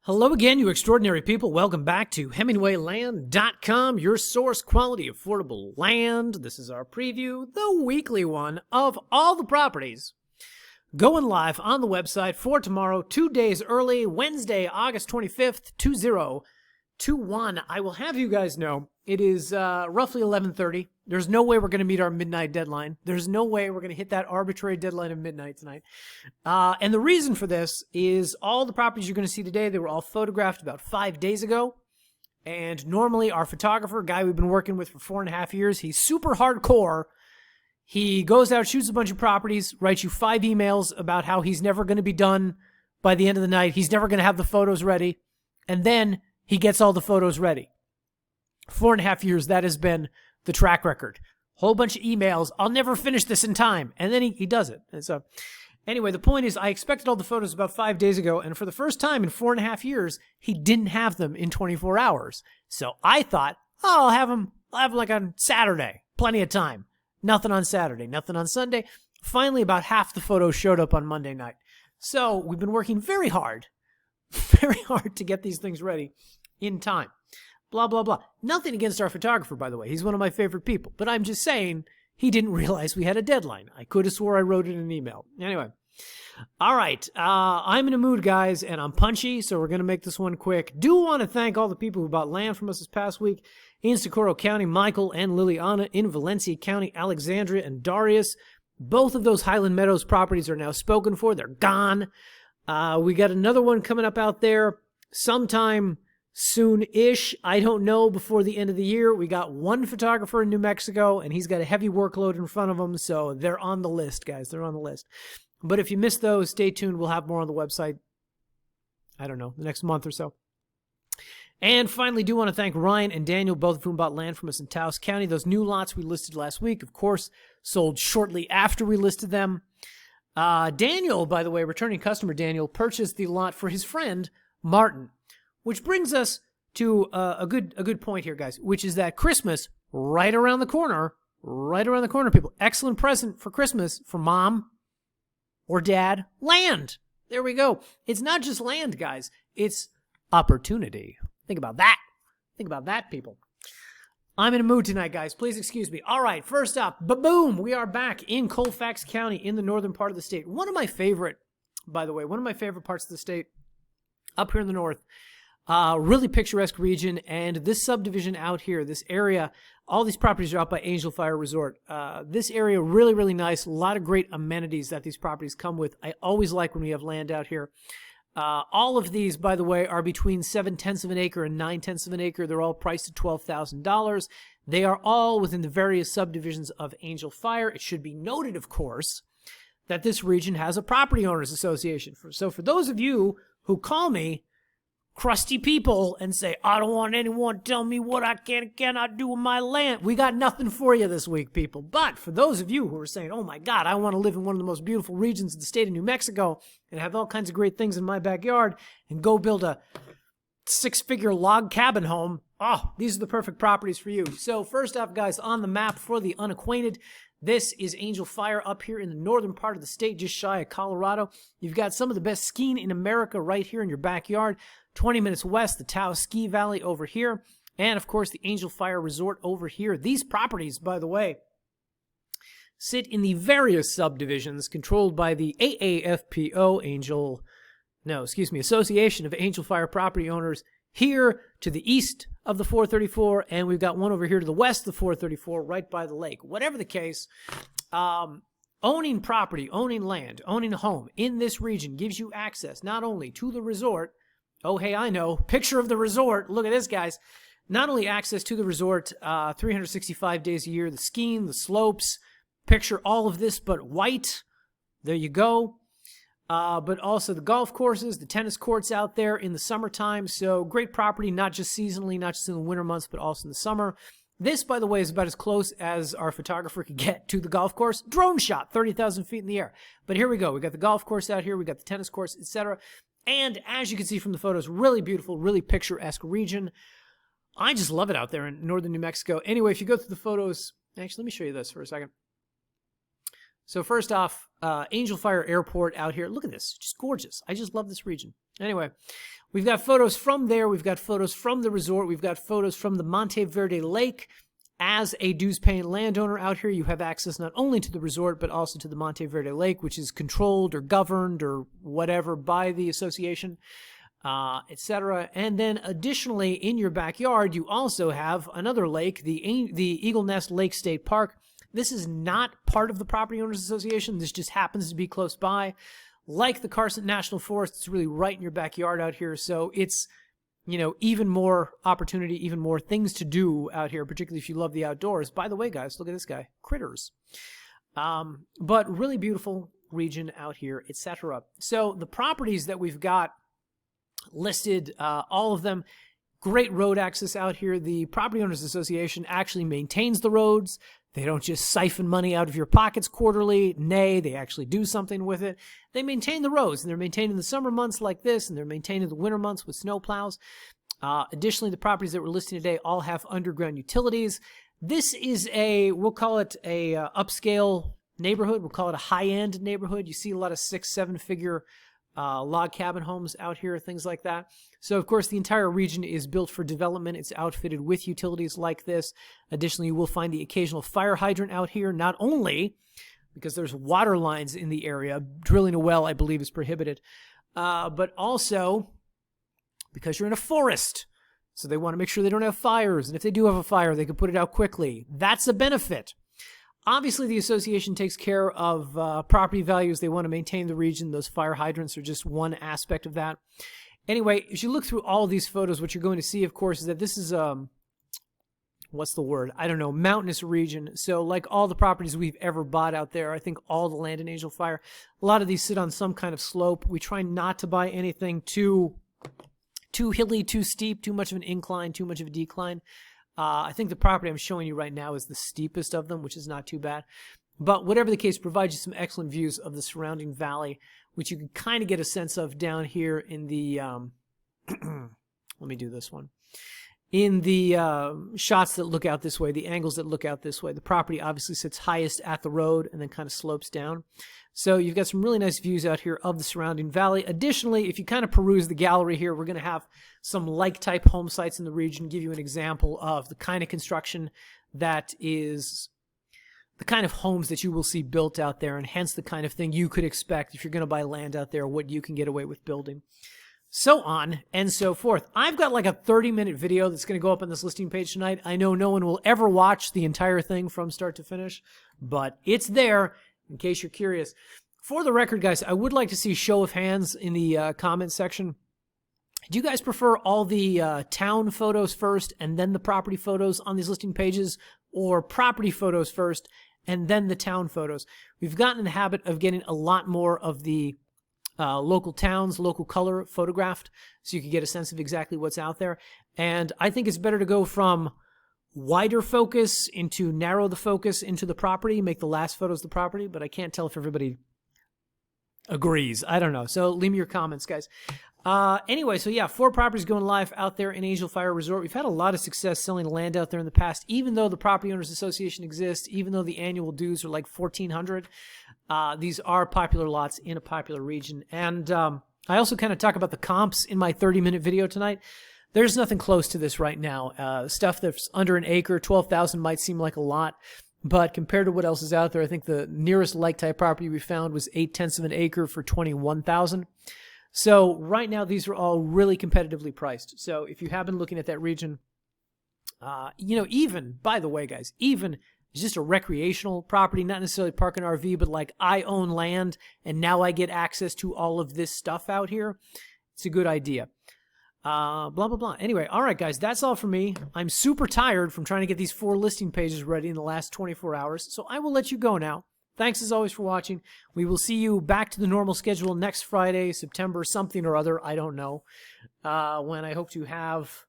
Hello again, you extraordinary people. Welcome back to HemingwayLand.com, your source quality affordable land. This is our preview, the weekly one of all the properties going live on the website for tomorrow, 2 days early, Wednesday, August 25th, 2021. I will have you guys know it is roughly 11:30. There's no way we're going to meet our midnight deadline. There's no way we're going to hit that arbitrary deadline of midnight tonight. And the reason for this is all the properties you're going to see today, they were all photographed about 5 days ago. And normally our photographer, guy we've been working with for 4.5 years, he's super hardcore. He goes out, shoots a bunch of properties, writes you 5 emails about how he's never going to be done by the end of the night. He's never going to have the photos ready. And then he gets all the photos ready. 4.5 years, that has been the track record. Whole bunch of emails. I'll never finish this in time. And then he does it. And so, anyway, the point is I expected all the photos about 5 days ago. And for the first time in 4.5 years, he didn't have them in 24 hours. So I thought, I'll have them like on Saturday. Plenty of time. Nothing on Saturday. Nothing on Sunday. Finally, about half the photos showed up on Monday night. So we've been working very hard to get these things ready in time. Blah, blah, blah. Nothing against our photographer, by the way. He's one of my favorite people. But I'm just saying he didn't realize we had a deadline. I could have swore I wrote it in an email. Anyway. All right. I'm in a mood, guys, and I'm punchy, so we're going to make this one quick. Do want to thank all the people who bought land from us this past week. In Socorro County, Michael and Liliana. In Valencia County, Alexandria and Darius. Both of those Highland Meadows properties are now spoken for. They're gone. We got another one coming up out there sometime soon-ish. I don't know, before the end of the year. We got one photographer in New Mexico, and he's got a heavy workload in front of him, so they're on the list, guys. They're on the list. But if you missed those, stay tuned. We'll have more on the website, I don't know, the next month or so. And finally, do want to thank Ryan and Daniel, both of whom bought land from us in Taos County. Those new lots we listed last week, of course, sold shortly after we listed them. Daniel, by the way, returning customer Daniel, purchased the lot for his friend, Martin. Which brings us to a good point here, guys, which is that Christmas, right around the corner, people. Excellent present for Christmas for mom or dad. Land. There we go. It's not just land, guys. It's opportunity. Think about that. Think about that, people. I'm in a mood tonight, guys. Please excuse me. All right, first up, ba-boom, we are back in Colfax County in the northern part of the state. One of my favorite, by the way, parts of the state up here in the north. Really picturesque region, and this subdivision out here, this area, all these properties are out by Angel Fire Resort. This area, really, really nice. A lot of great amenities that these properties come with. I always like when we have land out here. All of these, by the way, are between 7/10 of an acre and 9/10 of an acre. They're all priced at $12,000. They are all within the various subdivisions of Angel Fire. It should be noted, of course, that this region has a property owners association. So for those of you who call me crusty people and say, I don't want anyone to tell me what I can and cannot do with my land, we got nothing for you this week, people. But for those of you who are saying, oh my God, I want to live in one of the most beautiful regions of the state of New Mexico and have all kinds of great things in my backyard and go build a 6-figure log cabin home, these are the perfect properties for you. So first up, guys, on the map for the unacquainted, this is Angel Fire up here in the northern part of the state, just shy of Colorado. You've got some of the best skiing in America right here in your backyard. 20 minutes west, the Taos Ski Valley over here. And, of course, the Angel Fire Resort over here. These properties, by the way, sit in the various subdivisions controlled by the AAFPO, Association of Angel Fire Property Owners, here to the east of the 434, and we've got one over here to the west of the 434, right by the lake. Whatever the case, owning property, owning land, owning a home in this region gives you access not only to the resort. Oh, hey, I know. Picture of the resort. Look at this, guys. Not only access to the resort 365 days a year, the skiing, the slopes, picture all of this but white. There you go. But also the golf courses, the tennis courts out there in the summertime. So great property, not just seasonally, not just in the winter months, but also in the summer. This, by the way, is about as close as our photographer could get to the golf course. Drone shot, 30,000 feet in the air. But here we go. We got the golf course out here. We got the tennis course, etc. And as you can see from the photos, really beautiful, really picturesque region. I just love it out there in northern New Mexico. Anyway, if you go through the photos, actually, let me show you this for a second. So first off, Angel Fire Airport out here. Look at this. Just gorgeous. I just love this region. Anyway, We've got photos from there. We've got photos from the resort. We've got photos from the Monteverde Lake. As a dues-paying landowner out here, you have access not only to the resort, but also to the Monteverde Lake, which is controlled or governed or whatever by the association, etc. And then additionally, in your backyard, you also have another lake, the Eagle Nest Lake State Park. This is not part of the Property Owners Association. This just happens to be close by. Like the Carson National Forest, it's really right in your backyard out here. So it's, you know, even more opportunity, even more things to do out here, particularly if you love the outdoors. By the way, guys, look at this guy, critters. But really beautiful region out here, etc. So the properties that we've got listed, all of them, great road access out here. The Property Owners Association actually maintains the roads. They don't just siphon money out of your pockets quarterly. Nay, they actually do something with it. They maintain the roads, and they're maintaining the summer months like this, and they're maintaining the winter months with snow plows. Additionally, the properties that we're listing today all have underground utilities. This is we'll call it a upscale neighborhood. We'll call it a high-end neighborhood. You see a lot of 6-7 figure log cabin homes out here, things like that. So, of course, the entire region is built for development. It's outfitted with utilities like this. Additionally, you will find the occasional fire hydrant out here, not only because there's water lines in the area. Drilling a well, I believe, is prohibited, but also because you're in a forest. So they want to make sure they don't have fires. And if they do have a fire, they can put it out quickly. That's a benefit. Obviously, the association takes care of property values. They want to maintain the region. Those fire hydrants are just one aspect of that. Anyway, as you look through all of these photos, what you're going to see, of course, is that this is, what's the word? I don't know, mountainous region. So like all the properties we've ever bought out there, I think all the land in Angel Fire, a lot of these sit on some kind of slope. We try not to buy anything too hilly, too steep, too much of an incline, too much of a decline. I think the property I'm showing you right now is the steepest of them, which is not too bad. But whatever the case, provides you some excellent views of the surrounding valley, which you can kind of get a sense of down here in the, let me do this one. In the shots that look out this way, the angles that look out this way, the property obviously sits highest at the road and then kind of slopes down. So you've got some really nice views out here of the surrounding valley. Additionally, if you kind of peruse the gallery here, we're going to have some like-type home sites in the region, give you an example of the kind of construction that is the kind of homes that you will see built out there, and hence the kind of thing you could expect if you're going to buy land out there, what you can get away with building. So on and so forth. I've got like a 30-minute video that's going to go up on this listing page tonight. I know no one will ever watch the entire thing from start to finish, but it's there in case you're curious. For the record, guys, I would like to see show of hands in the comments section. Do you guys prefer all the town photos first and then the property photos on these listing pages, or property photos first and then the town photos? We've gotten in the habit of getting a lot more of the local towns, local color photographed, so you can get a sense of exactly what's out there. And I think it's better to go from wider focus into narrow the focus into the property, make the last photos the property, but I can't tell if everybody agrees. I don't know. So leave me your comments, guys. Anyway, so yeah, 4 properties going live out there in Angel Fire Resort. We've had a lot of success selling land out there in the past, even though the Property Owners Association exists, even though the annual dues are like $1,400. These are popular lots in a popular region. And I also kind of talk about the comps in my 30-minute video tonight. There's nothing close to this right now. Stuff that's under an acre, 12,000 might seem like a lot, but compared to what else is out there, I think the nearest like-type property we found was 0.8 of an acre for 21,000. So right now, these are all really competitively priced. So if you have been looking at that region, you know, even, by the way, guys, even it's just a recreational property, not necessarily park an RV, but like I own land and now I get access to all of this stuff out here. It's a good idea. Blah, blah, blah. Anyway, all right, guys, that's all for me. I'm super tired from trying to get these 4 listing pages ready in the last 24 hours, so I will let you go now. Thanks as always for watching. We will see you back to the normal schedule next Friday, September something or other, I don't know, when I hope to have,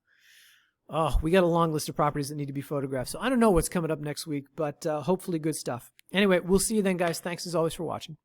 we got a long list of properties that need to be photographed, so I don't know what's coming up next week, but hopefully good stuff. Anyway, we'll see you then, guys. Thanks as always for watching.